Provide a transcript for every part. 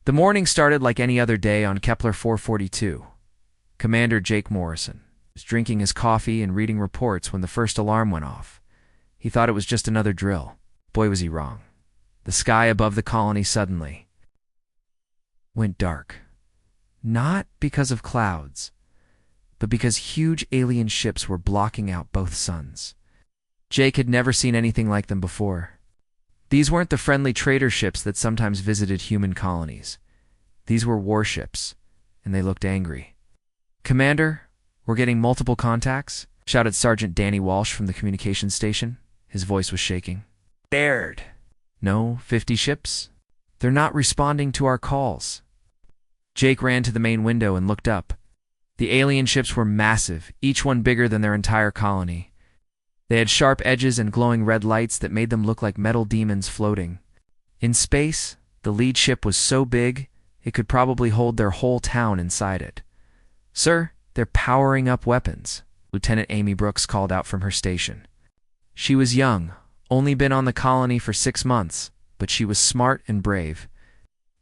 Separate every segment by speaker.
Speaker 1: The morning started like any other day on Kepler 442. Commander Jake Morrison was drinking his coffee and reading reports when the first alarm went off. He thought it was just another drill. Boy, was he wrong. The sky above the colony suddenly went dark. Not because of clouds, but because huge alien ships were blocking out both suns. Jake had never seen anything like them before. These weren't the friendly trader ships that sometimes visited human colonies. These were warships, and they looked angry. "Commander, we're getting multiple contacts," shouted Sergeant Danny Walsh from the communications station. His voice was shaking. "Dared. No, 50 ships. They're not responding to our calls." Jake ran to the main window and looked up. The alien ships were massive, each one bigger than their entire colony. They had sharp edges and glowing red lights that made them look like metal demons floating. In space, the lead ship was so big, it could probably hold their whole town inside it. "Sir, they're powering up weapons," Lieutenant Amy Brooks called out from her station. She was young, only been on the colony for 6 months, but she was smart and brave.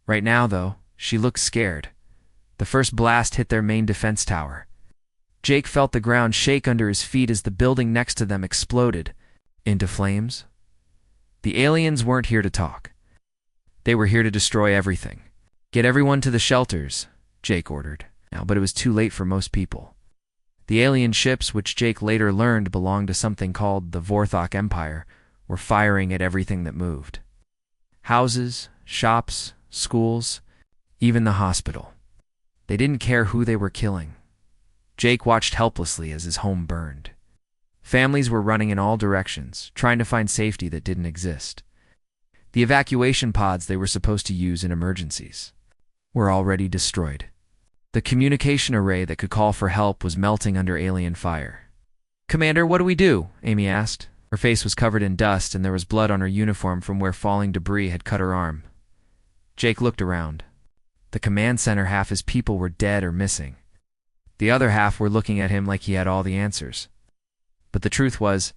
Speaker 1: Right now, though, she looked scared. The first blast hit their main defense tower. Jake felt the ground shake under his feet as the building next to them exploded into flames. The aliens weren't here to talk. They were here to destroy everything. "Get everyone to the shelters," Jake ordered. But it was too late for most people. The alien ships, which Jake later learned belonged to something called the Vorthok Empire, were firing at everything that moved. Houses, shops, schools, even the hospital. They didn't care who they were killing. Jake watched helplessly as his home burned. Families were running in all directions, trying to find safety that didn't exist. The evacuation pods they were supposed to use in emergencies were already destroyed. The communication array that could call for help was melting under alien fire. "Commander, what do we do?" Amy asked. Her face was covered in dust and there was blood on her uniform from where falling debris had cut her arm. Jake looked around. The command center half his people were dead or missing. The other half were looking at him like he had all the answers. But the truth was,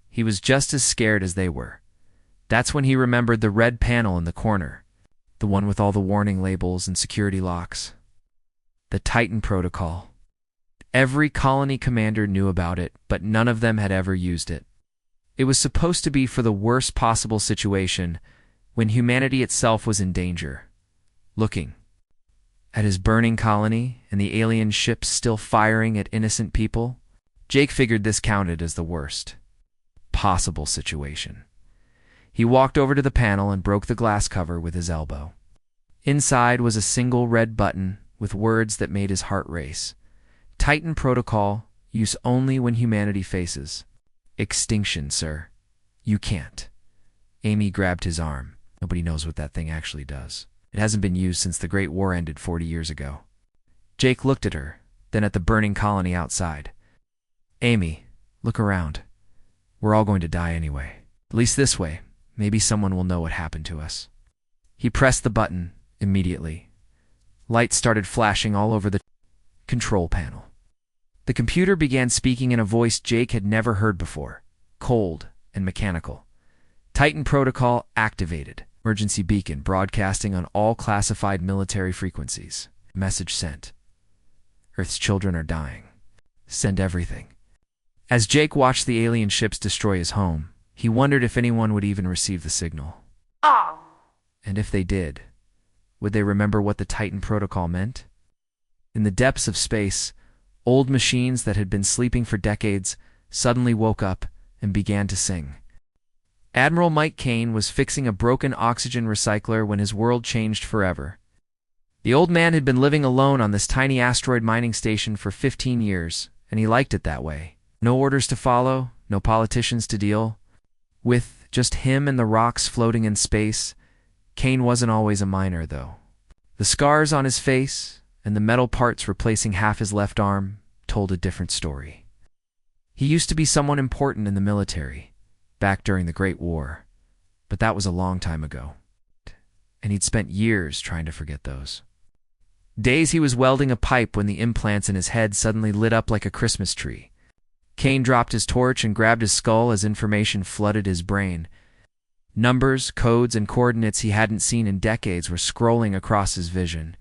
Speaker 1: he was just as scared as they were. That's when he remembered the red panel in the corner, the one with all the warning labels and security locks. The Titan Protocol. Every colony commander knew about it, but none of them had ever used it. It was supposed to be for the worst possible situation, when humanity itself was in danger. Looking at his burning colony and the alien ships still firing at innocent people, Jake figured this counted as the worst possible situation. He walked over to the panel and broke the glass cover with his elbow. Inside was a single red button with words that made his heart race. "Titan Protocol, use only when humanity faces extinction, sir. You can't." Amy grabbed his arm. Nobody knows what that thing actually does. It hasn't been used since the Great War ended 40 years ago. Jake looked at her, then at the burning colony outside. "Amy, look around. We're all going to die anyway. At least this way, maybe someone will know what happened to us." He pressed the button immediately. Lights started flashing all over the control panel. The computer began speaking in a voice Jake had never heard before, cold and mechanical. "Titan Protocol activated. Emergency beacon broadcasting on all classified military frequencies. Message sent. Earth's children are dying. Send everything." As Jake watched the alien ships destroy his home, he wondered if anyone would even receive the signal. And if they did, would they remember what the Titan Protocol meant? In the depths of space, old machines that had been sleeping for decades suddenly woke up and began to sing. Admiral Mike Kane was fixing a broken oxygen recycler when his world changed forever. The old man had been living alone on this tiny asteroid mining station for 15 years, and he liked it that way. No orders to follow, no politicians to deal with, just him and the rocks floating in space. Kane wasn't always a miner, though. The scars on his face and the metal parts replacing half his left arm told a different story. He used to be someone important in the military, back during the Great War, but that was a long time ago, and he'd spent years trying to forget those. Days he was welding a pipe when the implants in his head suddenly lit up like a Christmas tree. Kane dropped his torch and grabbed his skull as information flooded his brain. Numbers, codes, and coordinates he hadn't seen in decades were scrolling across his vision.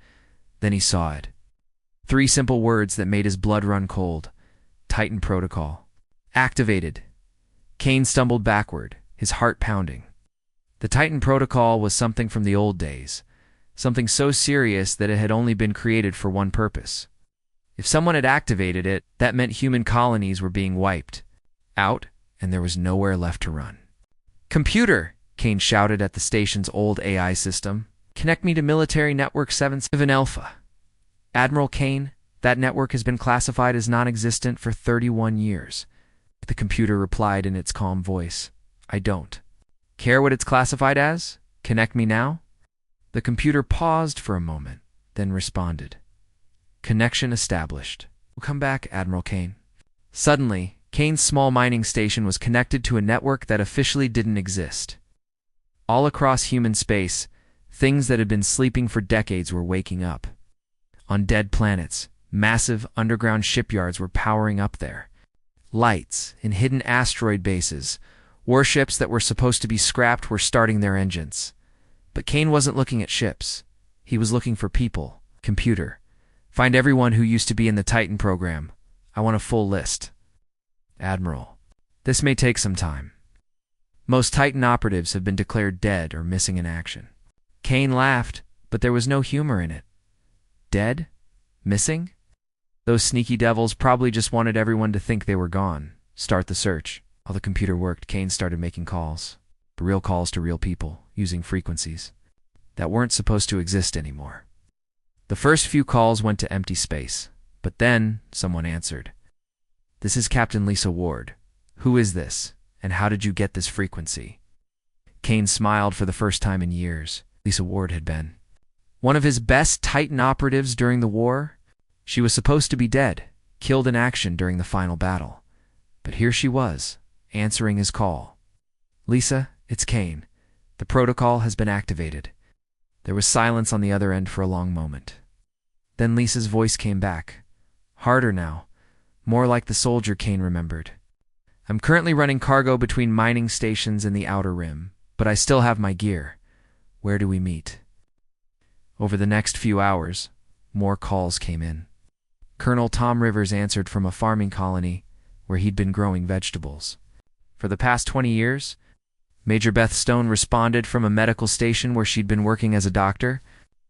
Speaker 1: Then he saw it. 3 simple words that made his blood run cold. Titan Protocol. Activated. Kane stumbled backward, his heart pounding. The Titan Protocol was something from the old days, something so serious that it had only been created for one purpose. If someone had activated it, that meant human colonies were being wiped out, and there was nowhere left to run. "Computer!" Kane shouted at the station's old AI system. "Connect me to Military Network 77 Alpha." "Admiral Kane, that network has been classified as non-existent for 31 years. The computer replied in its calm voice. "I don't care what it's classified as. Connect me now." The computer paused for a moment, then responded. "Connection established. We'll come back, Admiral Kane." Suddenly, Kane's small mining station was connected to a network that officially didn't exist. All across human space, things that had been sleeping for decades were waking up. On dead planets, massive underground shipyards were powering up there. Lights in hidden asteroid bases, warships that were supposed to be scrapped were starting their engines. But Kane wasn't looking at ships. He was looking for people. "Computer, find everyone who used to be in the Titan program. I want a full list." "Admiral, this may take some time. Most Titan operatives have been declared dead or missing in action." Kane laughed, but there was no humor in it. Dead? Missing? Those sneaky devils probably just wanted everyone to think they were gone. Start the search. While the computer worked, Kane started making calls. Real calls to real people, using frequencies that weren't supposed to exist anymore. The first few calls went to empty space, but then someone answered. "This is Captain Lisa Ward. Who is this, and how did you get this frequency?" Kane smiled for the first time in years. Lisa Ward had been one of his best Titan operatives during the war. She was supposed to be dead, killed in action during the final battle. But here she was, answering his call. "Lisa, it's Kane. The protocol has been activated." There was silence on the other end for a long moment. Then Lisa's voice came back. Harder now, more like the soldier Kane remembered. "I'm currently running cargo between mining stations in the Outer Rim, but I still have my gear. Where do we meet?" Over the next few hours, more calls came in. Colonel Tom Rivers answered from a farming colony where he'd been growing vegetables. For the past 20 years, Major Beth Stone responded from a medical station where she'd been working as a doctor.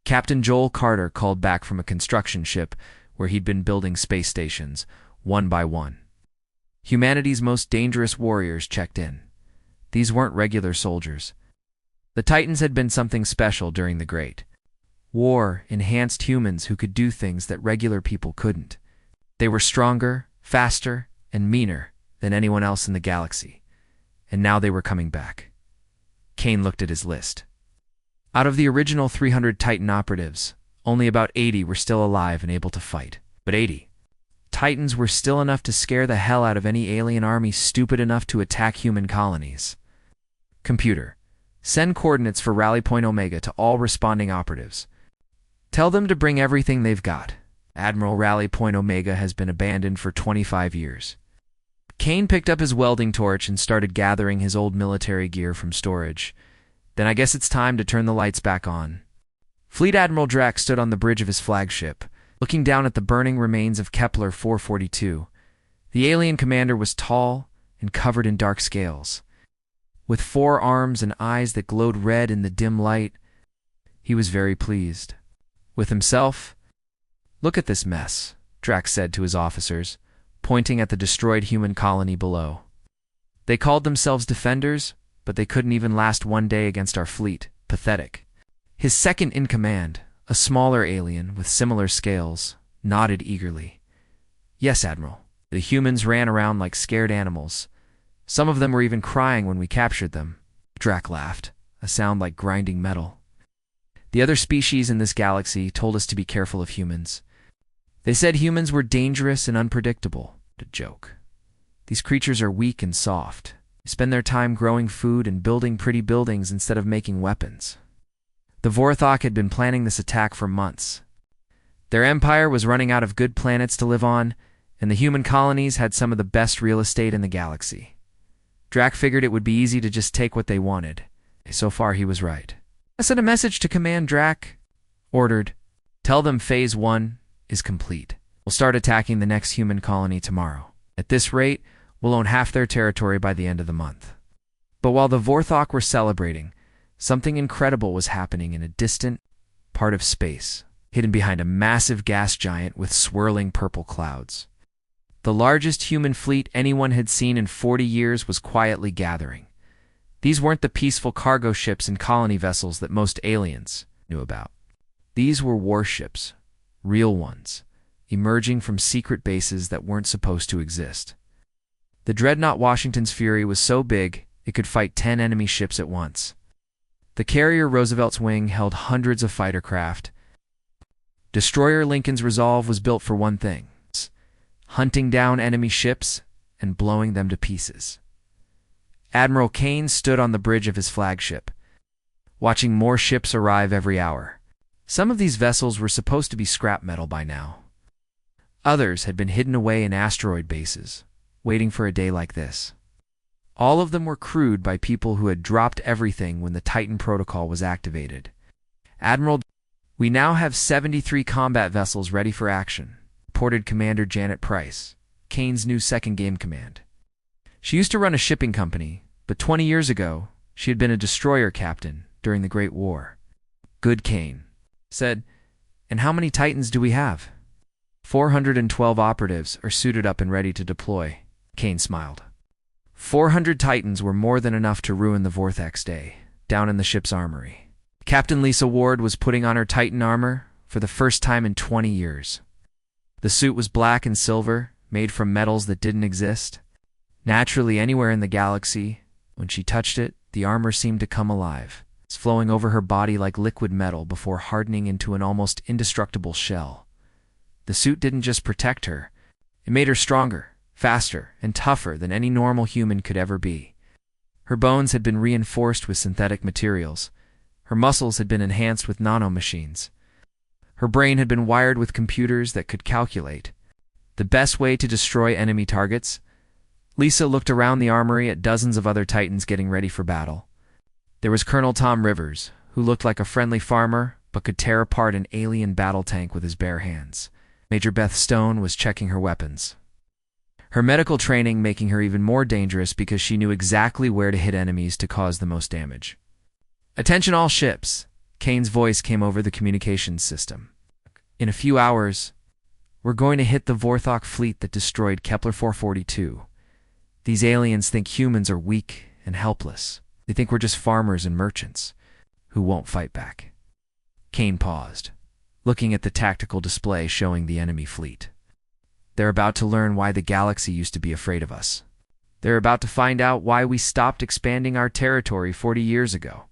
Speaker 1: Captain Joel Carter called back from a construction ship where he'd been building space stations, one by one. Humanity's most dangerous warriors checked in. These weren't regular soldiers. The Titans had been something special during the Great War, enhanced humans who could do things that regular people couldn't. They were stronger, faster, and meaner than anyone else in the galaxy. And now they were coming back. Kane looked at his list. Out of the original 300 Titan operatives, only about 80 were still alive and able to fight. But 80 Titans were still enough to scare the hell out of any alien army stupid enough to attack human colonies. "Computer, send coordinates for Rally Point Omega to all responding operatives. Tell them to bring everything they've got. Admiral Rally Point Omega has been abandoned for 25 years. Kane picked up his welding torch and started gathering his old military gear from storage. "Then I guess it's time to turn the lights back on." Fleet Admiral Drax stood on the bridge of his flagship, looking down at the burning remains of Kepler 442. The alien commander was tall and covered in dark scales. With 4 arms and eyes that glowed red in the dim light, he was very pleased with himself. "Look at this mess," Drax said to his officers, pointing at the destroyed human colony below. "They called themselves defenders, but they couldn't even last one day against our fleet. Pathetic." His second in command, a smaller alien with similar scales, nodded eagerly. "Yes, Admiral. The humans ran around like scared animals. Some of them were even crying when we captured them." Drax laughed, a sound like grinding metal. "The other species in this galaxy told us to be careful of humans. They said humans were dangerous and unpredictable." A joke. "These creatures are weak and soft. They spend their time growing food and building pretty buildings instead of making weapons." The Vorthok had been planning this attack for months. Their empire was running out of good planets to live on, and the human colonies had some of the best real estate in the galaxy. Drax figured it would be easy to just take what they wanted, So far, he was right. I sent a message to Command Drac. Ordered. Tell them Phase 1 is complete. We'll start attacking the next human colony tomorrow. At this rate, we'll own half their territory by the end of the month. But while the Vorthok were celebrating, something incredible was happening in a distant part of space, hidden behind a massive gas giant with swirling purple clouds. The largest human fleet anyone had seen in 40 years was quietly gathering. These weren't the peaceful cargo ships and colony vessels that most aliens knew about. These were warships, real ones, emerging from secret bases that weren't supposed to exist. The dreadnought Washington's Fury was so big it could fight 10 enemy ships at once. The carrier Roosevelt's Wing held hundreds of fighter craft. Destroyer Lincoln's Resolve was built for one thing: hunting down enemy ships and blowing them to pieces. Admiral Kane stood on the bridge of his flagship, watching more ships arrive every hour. Some of these vessels were supposed to be scrap metal by now. Others had been hidden away in asteroid bases, waiting for a day like this. All of them were crewed by people who had dropped everything when the Titan Protocol was activated. Admiral, we now have 73 combat vessels ready for action, reported Commander Janet Price, Kane's new second game command. She used to run a shipping company, but 20 years ago, she had been a destroyer captain during the Great War. Good, Kane said. And how many Titans do we have? 412 operatives are suited up and ready to deploy, Kane smiled. 400 Titans were more than enough to ruin the Vortex Day, down in the ship's armory. Captain Lisa Ward was putting on her Titan armor for the first time in 20 years. The suit was black and silver, made from metals that didn't exist. Naturally, anywhere in the galaxy, when she touched it, the armor seemed to come alive, flowing over her body like liquid metal before hardening into an almost indestructible shell. The suit didn't just protect her, it made her stronger, faster, and tougher than any normal human could ever be. Her bones had been reinforced with synthetic materials. Her muscles had been enhanced with nanomachines. Her brain had been wired with computers that could calculate the best way to destroy enemy targets. Lisa looked around the armory at dozens of other Titans getting ready for battle. There was Colonel Tom Rivers, who looked like a friendly farmer but could tear apart an alien battle tank with his bare hands. Major Beth Stone was checking her weapons, her medical training making her even more dangerous because she knew exactly where to hit enemies to cause the most damage. Attention all ships, Kane's voice came over the communications system. In a few hours, we're going to hit the Vorthok fleet that destroyed Kepler 442. These aliens think humans are weak and helpless. They think we're just farmers and merchants who won't fight back. Kane paused, looking at the tactical display showing the enemy fleet. They're about to learn why the galaxy used to be afraid of us. They're about to find out why we stopped expanding our territory 40 years ago.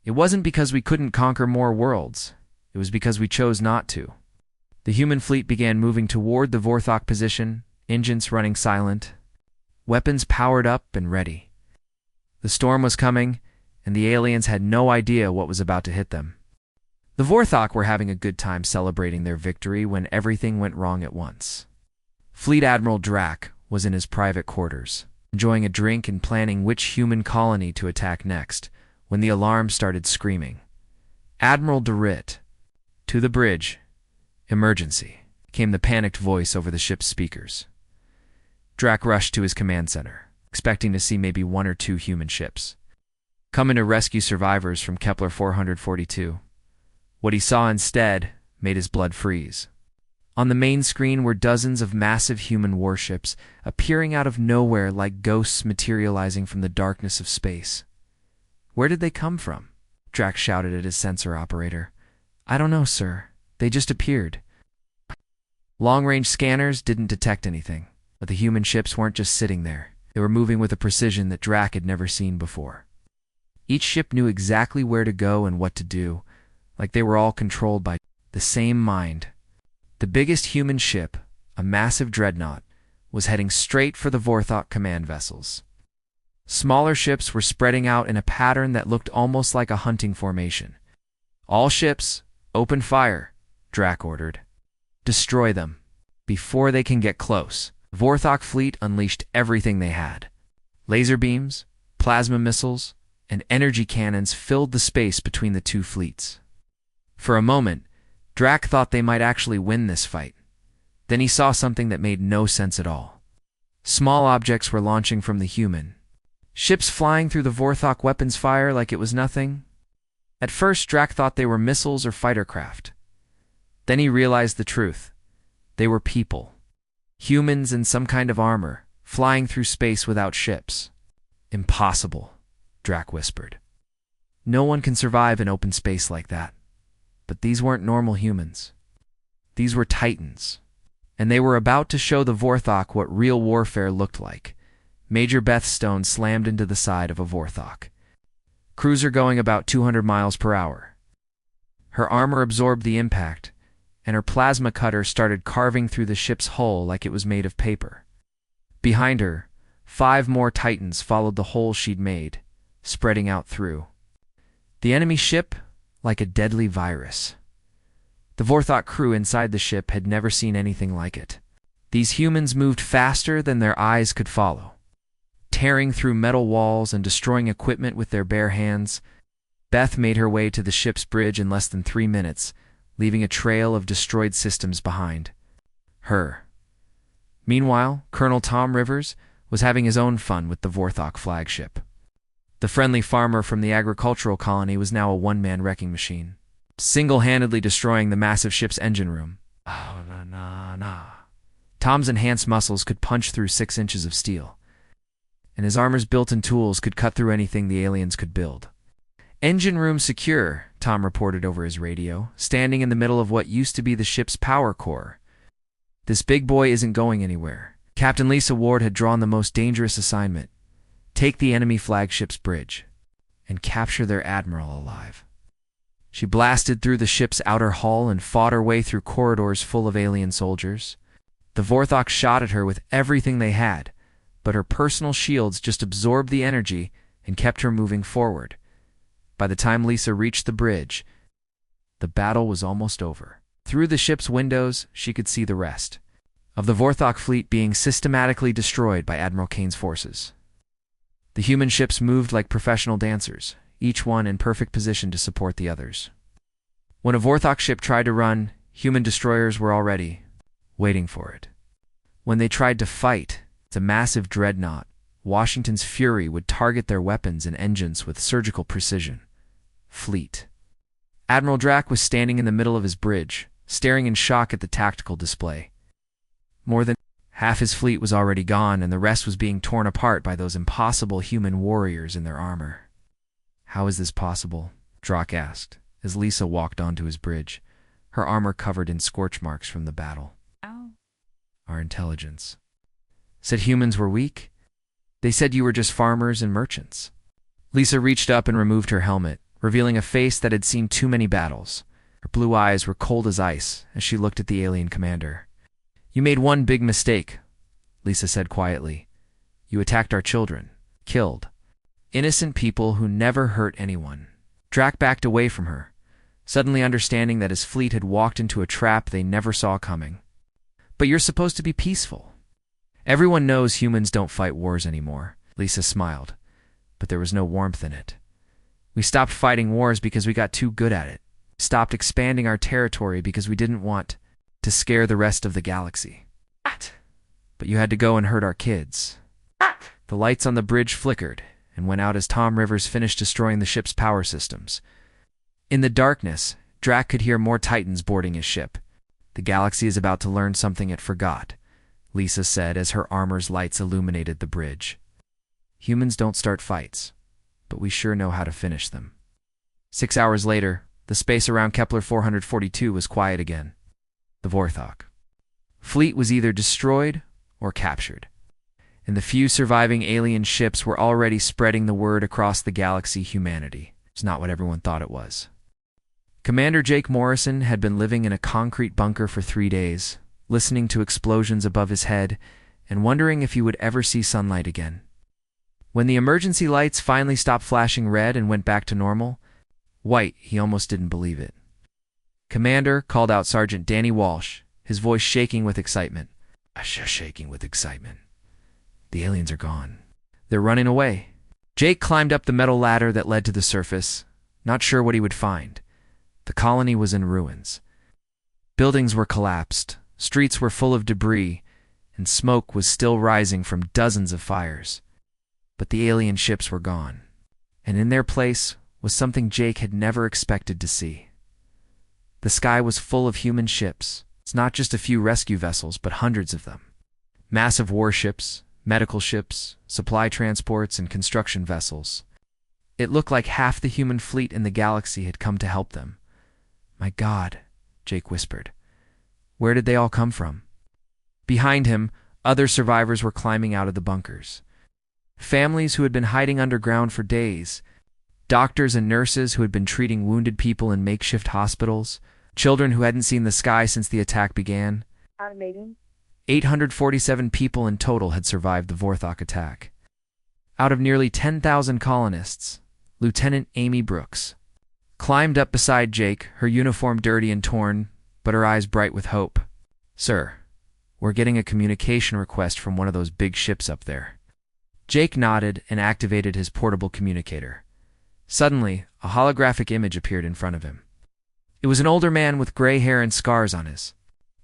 Speaker 1: It wasn't because we couldn't conquer more worlds. It was because we chose not to. The human fleet began moving toward the Vorthok position, engines running silent, weapons powered up and ready. The storm was coming, and the aliens had no idea what was about to hit them. The Vorthok were having a good time celebrating their victory when everything went wrong at once. Fleet Admiral Drac was in his private quarters, enjoying a drink and planning which human colony to attack next, when the alarm started screaming. Admiral DeRitt, to the bridge. Emergency, came the panicked voice over the ship's speakers. Drac rushed to his command center, expecting to see maybe 1 or 2 human ships coming to rescue survivors from Kepler 442. What he saw instead made his blood freeze. On the main screen were dozens of massive human warships appearing out of nowhere like ghosts materializing from the darkness of space. Where did they come from? Drac shouted at his sensor operator. I don't know, sir. They just appeared. Long-range scanners didn't detect anything, but the human ships weren't just sitting there. They were moving with a precision that Drac had never seen before. Each ship knew exactly where to go and what to do, like they were all controlled by the same mind. The biggest human ship, a massive dreadnought, was heading straight for the Vorthok command vessels. Smaller ships were spreading out in a pattern that looked almost like a hunting formation. All ships, open fire, Drac ordered. Destroy them before they can get close. Vorthok fleet unleashed everything they had. Laser beams, plasma missiles, and energy cannons filled the space between the two fleets. For a moment, Drac thought they might actually win this fight. Then he saw something that made no sense at all. Small objects were launching from the human. Ships flying through the Vorthok weapons fire like it was nothing. At first, Drac thought they were missiles or fighter craft. Then he realized the truth. They were people. Humans in some kind of armor, flying through space without ships. Impossible, Drac whispered. No one can survive in open space like that. But these weren't normal humans. These were Titans. And they were about to show the Vorthok what real warfare looked like. Major Beth Stone slammed into the side of a Vorthok. Cruiser going about 200 miles per hour. Her armor absorbed the impact, and her plasma cutter started carving through the ship's hull like it was made of paper. Behind her, 5 more Titans followed the hole she'd made, spreading out through. The enemy ship, like a deadly virus. The Vorthok crew inside the ship had never seen anything like it. These humans moved faster than their eyes could follow. Tearing through metal walls and destroying equipment with their bare hands, Beth made her way to the ship's bridge in less than 3 minutes, leaving a trail of destroyed systems behind her. Meanwhile, Colonel Tom Rivers was having his own fun with the Vorthok flagship. The friendly farmer from the agricultural colony was now a one-man wrecking machine, single-handedly destroying the massive ship's engine room. Tom's enhanced muscles could punch through 6 inches of steel, and his armor's built-in tools could cut through anything the aliens could build. "Engine room secure," Tom reported over his radio, standing in the middle of what used to be the ship's power core. This big boy isn't going anywhere. Captain Lisa Ward had drawn the most dangerous assignment: take the enemy flagship's bridge and capture their admiral alive. She blasted through the ship's outer hull and fought her way through corridors full of alien soldiers. The Vorthok shot at her with everything they had, but her personal shields just absorbed the energy and kept her moving forward. By the time Lisa reached the bridge, the battle was almost over. Through the ship's windows, she could see the rest of the Vorthok fleet being systematically destroyed by Admiral Kane's forces. The human ships moved like professional dancers, each one in perfect position to support the others. When a Vorthok ship tried to run, human destroyers were already waiting for it. When they tried to fight, the massive dreadnought, Washington's Fury, would target their weapons and engines with surgical precision. Fleet. Admiral Drac was standing in the middle of his bridge, staring in shock at the tactical display. More than half his fleet was already gone, and the rest was being torn apart by those impossible human warriors in their armor. "How is this possible?" Drac asked, as Lisa walked onto his bridge, her armor covered in scorch marks from the battle.
Speaker 2: Ow.
Speaker 1: "Our intelligence said humans were weak. They said you were just farmers and merchants." Lisa reached up and removed her helmet, revealing a face that had seen too many battles. Her blue eyes were cold as ice as she looked at the alien commander. "You made one big mistake," Lisa said quietly. "You attacked our children, killed innocent people who never hurt anyone." Drac backed away from her, suddenly understanding that his fleet had walked into a trap they never saw coming. "But you're supposed to be peaceful." "Everyone knows humans don't fight wars anymore," Lisa smiled, but there was no warmth in it. "We stopped fighting wars because we got too good at it. Stopped expanding our territory because we didn't want to scare the rest of the galaxy. But you had to go and hurt our kids." The lights on the bridge flickered and went out as Tom Rivers finished destroying the ship's power systems. In the darkness, Drac could hear more Titans boarding his ship. "The galaxy is about to learn something it forgot," Lisa said as her armor's lights illuminated the bridge. "Humans don't start fights, but we sure know how to finish them." 6 hours later, the space around Kepler 442 was quiet again. The Vorthok fleet was either destroyed or captured, and the few surviving alien ships were already spreading the word across the galaxy humanity was not what everyone thought it was. Commander Jake Morrison had been living in a concrete bunker for 3 days, listening to explosions above his head and wondering if he would ever see sunlight again. When the emergency lights finally stopped flashing red and went back to normal, white, he almost didn't believe it. "Commander," called out Sergeant Danny Walsh, his voice shaking with excitement. "The aliens are gone. They're running away." Jake climbed up the metal ladder that led to the surface, not sure what he would find. The colony was in ruins. Buildings were collapsed, streets were full of debris, and smoke was still rising from dozens of fires. But the alien ships were gone, and in their place was something Jake had never expected to see. The sky was full of human ships. It's not just a few rescue vessels, but hundreds of them. Massive warships, medical ships, supply transports, and construction vessels. It looked like half the human fleet in the galaxy had come to help them. "My God," Jake whispered. "Where did they all come from?" Behind him, other survivors were climbing out of the bunkers. Families who had been hiding underground for days, doctors and nurses who had been treating wounded people in makeshift hospitals, children who hadn't seen the sky since the attack began.
Speaker 2: Automating.
Speaker 1: 847 people in total had survived the Vorthok attack. Out of nearly 10,000 colonists, Lieutenant Amy Brooks climbed up beside Jake, her uniform dirty and torn, but her eyes bright with hope. "Sir, we're getting a communication request from one of those big ships up there." Jake nodded and activated his portable communicator. Suddenly, a holographic image appeared in front of him. It was an older man with gray hair and scars on his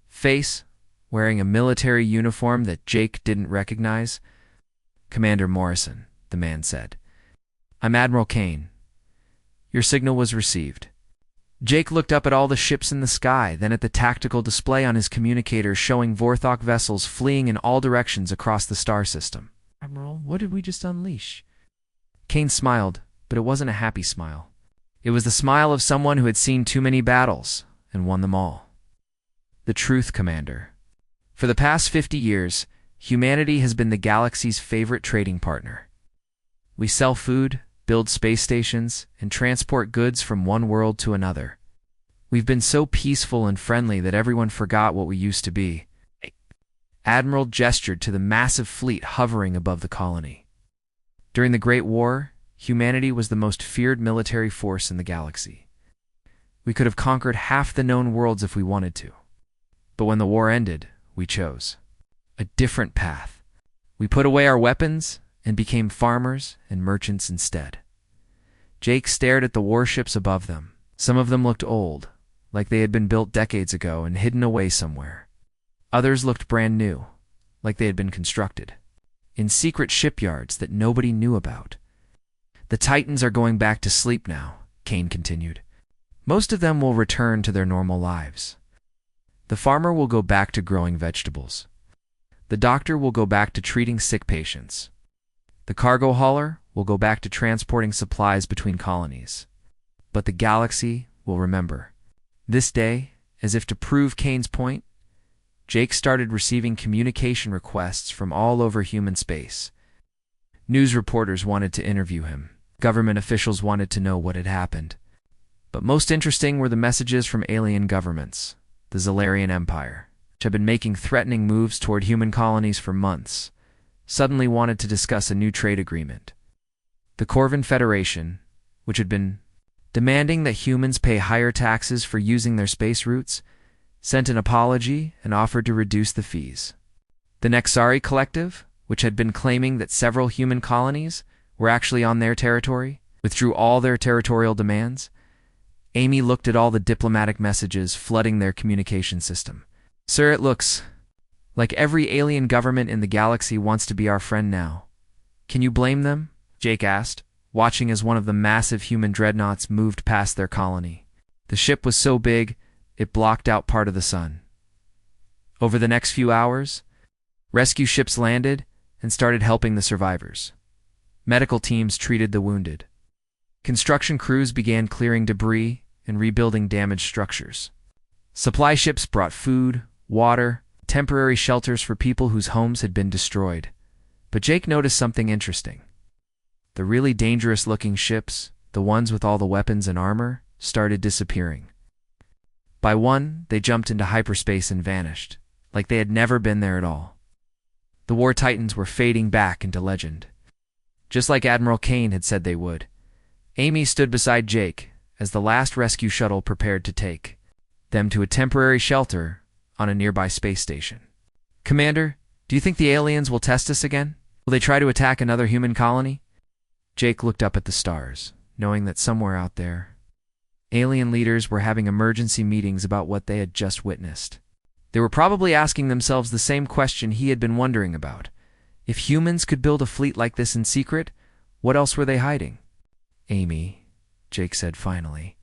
Speaker 1: face, wearing a military uniform that Jake didn't recognize. "Commander Morrison," the man said. "I'm Admiral Kane. Your signal was received." Jake looked up at all the ships in the sky, then at the tactical display on his communicator showing Vorthok vessels fleeing in all directions across the star system. "Admiral, what did we just unleash?" Kane smiled, but it wasn't a happy smile. It was the smile of someone who had seen too many battles and won them all. "The truth, Commander. For the past 50 years, humanity has been the galaxy's favorite trading partner. We sell food, build space stations, and transport goods from one world to another. We've been so peaceful and friendly that everyone forgot what we used to be." Admiral gestured to the massive fleet hovering above the colony. "During the Great War, humanity was the most feared military force in the galaxy. We could have conquered half the known worlds if we wanted to. But when the war ended, we chose a different path. We put away our weapons and became farmers and merchants instead." Jake stared at the warships above them. Some of them looked old, like they had been built decades ago and hidden away somewhere. Others looked brand new, like they had been constructed in secret shipyards that nobody knew about. "The Titans are going back to sleep now," Kane continued. "Most of them will return to their normal lives. The farmer will go back to growing vegetables. The doctor will go back to treating sick patients. The cargo hauler will go back to transporting supplies between colonies. But the galaxy will remember." This day, as if to prove Kane's point, Jake started receiving communication requests from all over human space. News reporters wanted to interview him. Government officials wanted to know what had happened. But most interesting were the messages from alien governments. The Zalarian Empire, which had been making threatening moves toward human colonies for months, suddenly wanted to discuss a new trade agreement. The Corvin Federation, which had been demanding that humans pay higher taxes for using their space routes, sent an apology and offered to reduce the fees. The Nexari Collective, which had been claiming that several human colonies were actually on their territory, withdrew all their territorial demands. Amy looked at all the diplomatic messages flooding their communication system. "Sir, it looks like every alien government in the galaxy wants to be our friend now. Can you blame them?" Jake asked, watching as one of the massive human dreadnoughts moved past their colony. The ship was so big, it blocked out part of the sun. Over the next few hours, rescue ships landed and started helping the survivors. Medical teams treated the wounded. Construction crews began clearing debris and rebuilding damaged structures. Supply ships brought food, water, temporary shelters for people whose homes had been destroyed. But Jake noticed something interesting. The really dangerous-looking ships, the ones with all the weapons and armor, started disappearing. By one, they jumped into hyperspace and vanished, like they had never been there at all. The War Titans were fading back into legend, just like Admiral Kane had said they would. Amy stood beside Jake as the last rescue shuttle prepared to take them to a temporary shelter on a nearby space station. "Commander, do you think the aliens will test us again? Will they try to attack another human colony?" Jake looked up at the stars, knowing that somewhere out there, alien leaders were having emergency meetings about what they had just witnessed. They were probably asking themselves the same question he had been wondering about. If humans could build a fleet like this in secret, what else were they hiding? Amy, Jake said finally,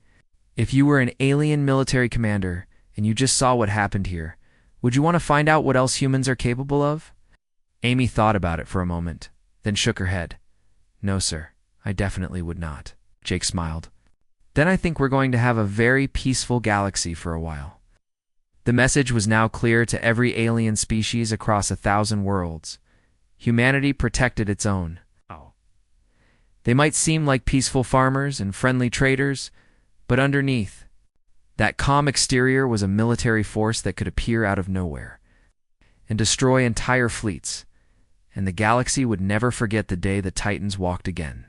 Speaker 1: if you were an alien military commander and you just saw what happened here, would you want to find out what else humans are capable of? Amy thought about it for a moment, then shook her head. No, sir, I definitely would not. Jake smiled. Then I think we're going to have a very peaceful galaxy for a while. The message was now clear to every alien species across 1,000 worlds. Humanity protected its own. They might seem like peaceful farmers and friendly traders, but underneath, that calm exterior was a military force that could appear out of nowhere and destroy entire fleets, and the galaxy would never forget the day the Titans walked again.